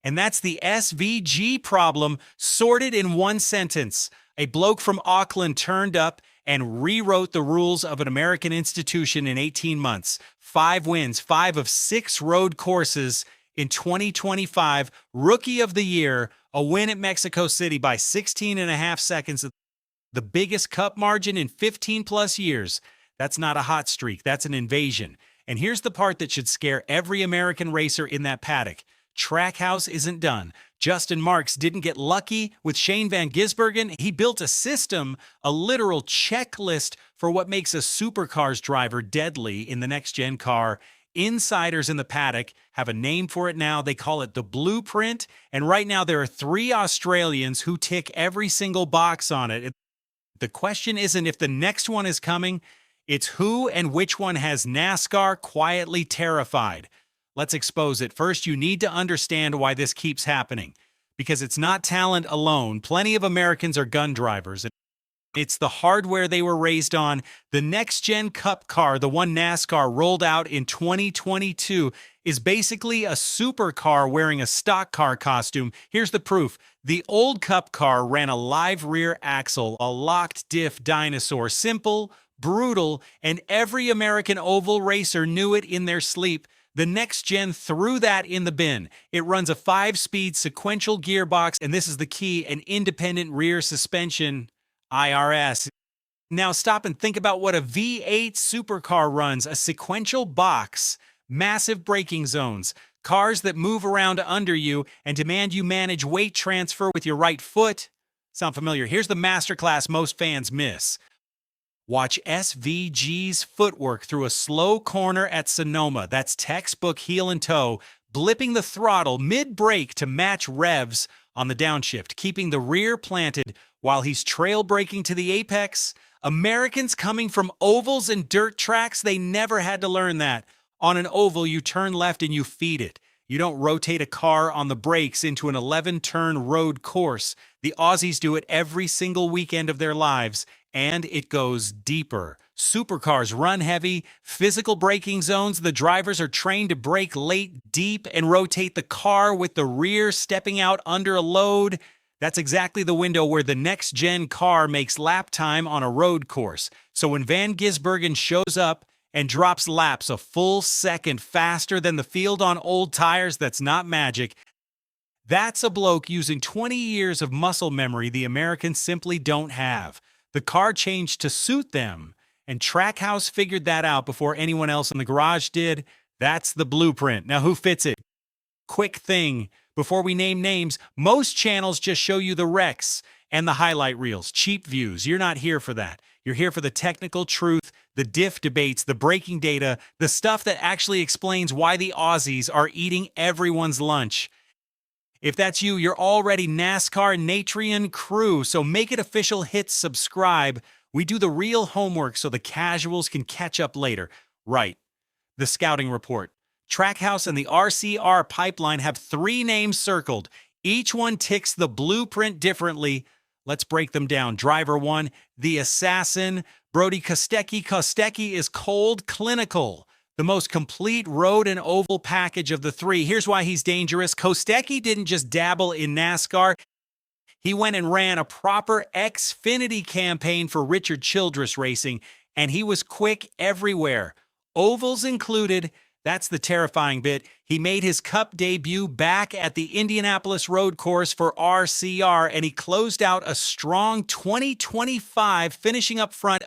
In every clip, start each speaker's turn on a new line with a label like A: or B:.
A: And that's the SVG problem, sorted in one sentence. A bloke from Auckland turned up and rewrote the rules of an American institution in 18 months. 5 wins, 5 of 6 road courses in 2025. Rookie of the Year, a win at Mexico City by 16.5 seconds. The biggest cup margin in 15-plus years. That's not a hot streak. That's an invasion. And here's the part that should scare every American racer in that paddock. Trackhouse isn't done. Justin Marks didn't get lucky with Shane van Gisbergen. He built a system, a literal checklist for what makes a Supercars driver deadly in the next-gen car. Insiders in the paddock have a name for it now. They call it the Blueprint. And right now there are 3 Australians who tick every single box on it. The question isn't if the next one is coming, it's who and which one has NASCAR quietly terrified. Let's expose it. First, you need to understand why this keeps happening. Because it's not talent alone. Plenty of Americans are gun drivers. It's the hardware they were raised on. The Next-Gen Cup car, the one NASCAR rolled out in 2022, is basically a supercar wearing a stock car costume. Here's the proof. The old Cup car ran a live rear axle, a locked diff dinosaur. Simple, brutal, and every American oval racer knew it in their sleep. The next-gen threw that in the bin. It runs a 5-speed sequential gearbox, and this is the key, an independent rear suspension, IRS. Now stop and think about what a V8 supercar runs, a sequential box, massive braking zones, cars that move around under you and demand you manage weight transfer with your right foot. Sound familiar? Here's the masterclass most fans miss. Watch SVG's footwork through a slow corner at Sonoma. That's textbook heel and toe, blipping the throttle mid-brake to match revs on the downshift, keeping the rear planted while he's trail braking to the apex. Americans coming from ovals and dirt tracks, they never had to learn that. On an oval, you turn left and you feed it. You don't rotate a car on the brakes into an 11-turn road course. The Aussies do it every single weekend of their lives, and it goes deeper. Supercars run heavy, physical braking zones. The drivers are trained to brake late, deep, and rotate the car with the rear stepping out under a load. That's exactly the window where the next-gen car makes lap time on a road course. So when Van Gisbergen shows up and drops laps a full second faster than the field on old tires, that's not magic. That's a bloke using 20 years of muscle memory the Americans simply don't have. The car changed to suit them, and Trackhouse figured that out before anyone else in the garage did. That's the Blueprint. Now who fits it? Quick thing, before we name names, most channels just show you the wrecks and the highlight reels, cheap views. You're not here for that. You're here for the technical truth, the diff debates, the braking data, the stuff that actually explains why the Aussies are eating everyone's lunch. If that's you, you're already NASCAR Natrian crew, so make it official, hit subscribe. We do the real homework so the casuals can catch up later. Right. The scouting report. Trackhouse and the RCR pipeline have 3 names circled. Each one ticks the Blueprint differently. Let's break them down. Driver 1, the assassin, Brodie Kostecki. Kostecki is cold clinical, the most complete road and oval package of the 3. Here's why he's dangerous. Kostecki didn't just dabble in NASCAR. He went and ran a proper Xfinity campaign for Richard Childress Racing, and he was quick everywhere, ovals included. That's the terrifying bit. He made his Cup debut back at the Indianapolis Road Course for RCR, and he closed out a strong 2025, finishing up front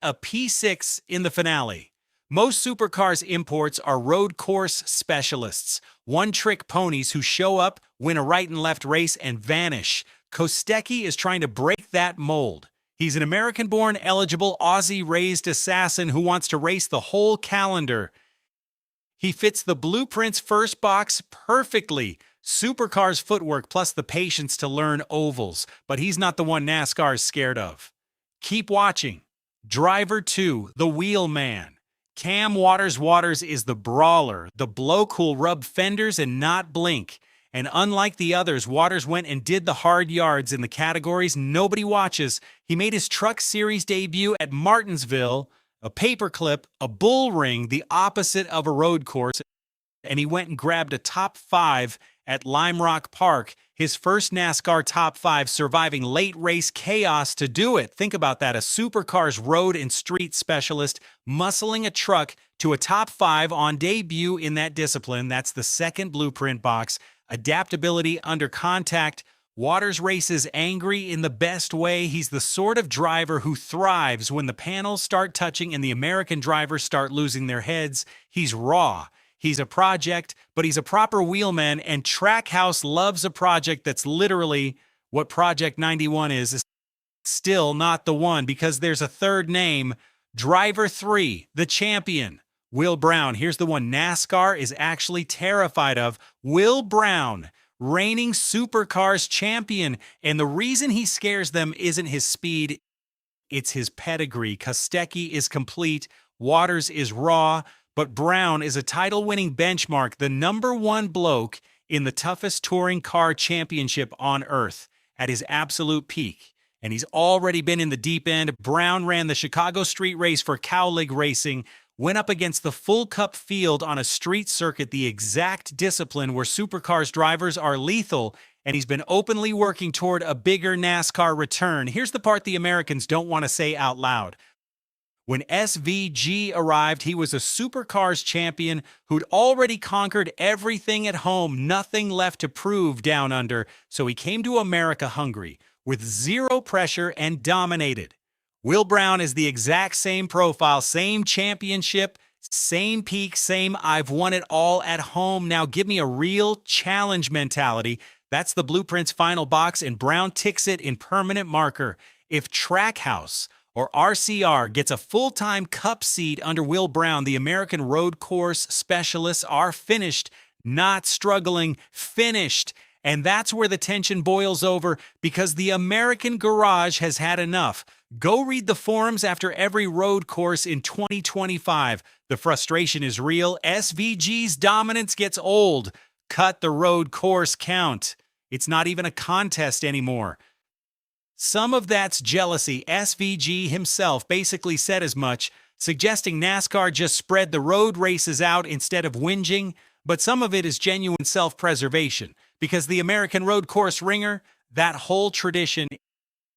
A: a P6 in the finale. Most Supercars imports are road course specialists, one-trick ponies who show up, win a right and left race, and vanish. Kostecki is trying to break that mold. He's an American-born, eligible, Aussie-raised assassin who wants to race the whole calendar. He fits the Blueprint's first box perfectly. Supercars footwork plus the patience to learn ovals. But he's not the one NASCAR is scared of. Keep watching. Driver 2, the Wheelman. Cam Waters is the brawler, the bloke who'll rub fenders and not blink. And unlike the others, Waters went and did the hard yards in the categories nobody watches. He made his Truck Series debut at Martinsville, a paperclip, a bull ring, the opposite of a road course, and he went and grabbed a top 5 at Lime Rock Park, his first NASCAR top 5, surviving late race chaos to do it. Think about that, a Supercars road and street specialist muscling a truck to a top 5 on debut in that discipline. That's the second Blueprint box. Adaptability under contact. Waters races angry in the best way. He's the sort of driver who thrives when the panels start touching and the American drivers start losing their heads. He's raw. He's a project, but he's a proper wheelman, and Trackhouse loves a project that's literally what Project 91 is still not the one, because there's a third name. Driver 3, the champion, Will Brown. Here's the one NASCAR is actually terrified of. Will Brown, reigning Supercars champion, and the reason he scares them isn't his speed, it's his pedigree. Kostecki is complete, Waters is raw, but Brown is a title-winning benchmark, the #1 bloke in the toughest touring car championship on Earth at his absolute peak. And he's already been in the deep end. Brown ran the Chicago Street Race for Cowlig Racing, went up against the full Cup field on a street circuit, the exact discipline where Supercars drivers are lethal, and he's been openly working toward a bigger NASCAR return. Here's the part the Americans don't want to say out loud. When SVG arrived, he was a Supercars champion who'd already conquered everything at home, nothing left to prove down under, so he came to America hungry, with zero pressure, and dominated. Will Brown is the exact same profile, same championship, same peak, same I've won it all at home. Now give me a real challenge mentality. That's the Blueprint's final box, and Brown ticks it in permanent marker. If Trackhouse or RCR gets a full-time Cup seat under Will Brown, the American road course specialists are finished, not struggling, finished. And that's where the tension boils over, because the American garage has had enough. Go read the forums after every road course in 2025. The frustration is real. SVG's dominance gets old. Cut the road course count. It's not even a contest anymore. Some of that's jealousy. SVG himself basically said as much, suggesting NASCAR just spread the road races out instead of whinging, but some of it is genuine self-preservation, because the American road course ringer, that whole tradition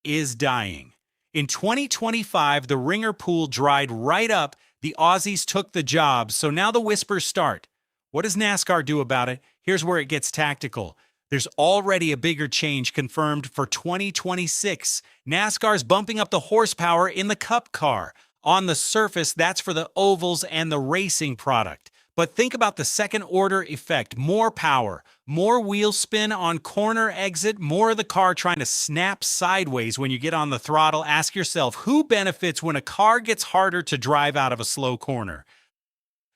A: is dying. In 2025, the ringer pool dried right up. The Aussies took the job, so now the whispers start. What does NASCAR do about it? Here's where it gets tactical. There's already a bigger change confirmed for 2026. NASCAR's bumping up the horsepower in the Cup car. On the surface, that's for the ovals and the racing product. But think about the second-order effect. More power, more wheel spin on corner exit, more of the car trying to snap sideways when you get on the throttle. Ask yourself, who benefits when a car gets harder to drive out of a slow corner?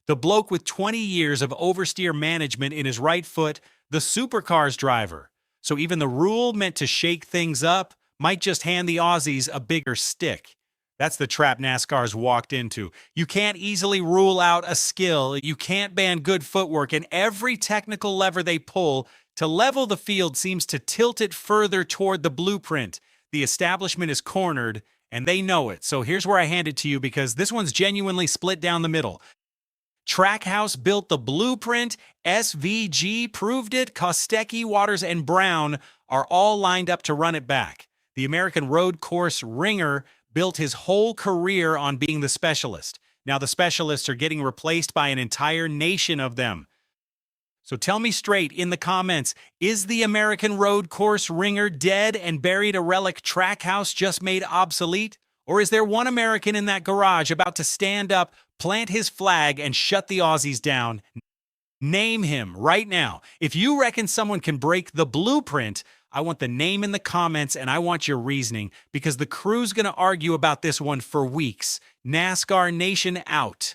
A: The bloke with 20 years of oversteer management in his right foot, the Supercars driver. So even the rule meant to shake things up might just hand the Aussies a bigger stick. That's the trap NASCAR's walked into. You can't easily rule out a skill, you can't ban good footwork, and every technical lever they pull to level the field seems to tilt it further toward the Blueprint. The establishment is cornered, and they know it. So here's where I hand it to you, because this one's genuinely split down the middle. Trackhouse built the Blueprint, SVG proved it, Kostecki, Waters, and Brown are all lined up to run it back. The American road course ringer built his whole career on being the specialist. Now the specialists are getting replaced by an entire nation of them. So tell me straight in the comments, is the American road course ringer dead and buried, a relic Trackhouse just made obsolete? Or is there one American in that garage about to stand up, plant his flag, and shut the Aussies down? Name him right now. If you reckon someone can break the Blueprint, I want the name in the comments, and I want your reasoning, because the crew's going to argue about this one for weeks. NASCAR Nation out.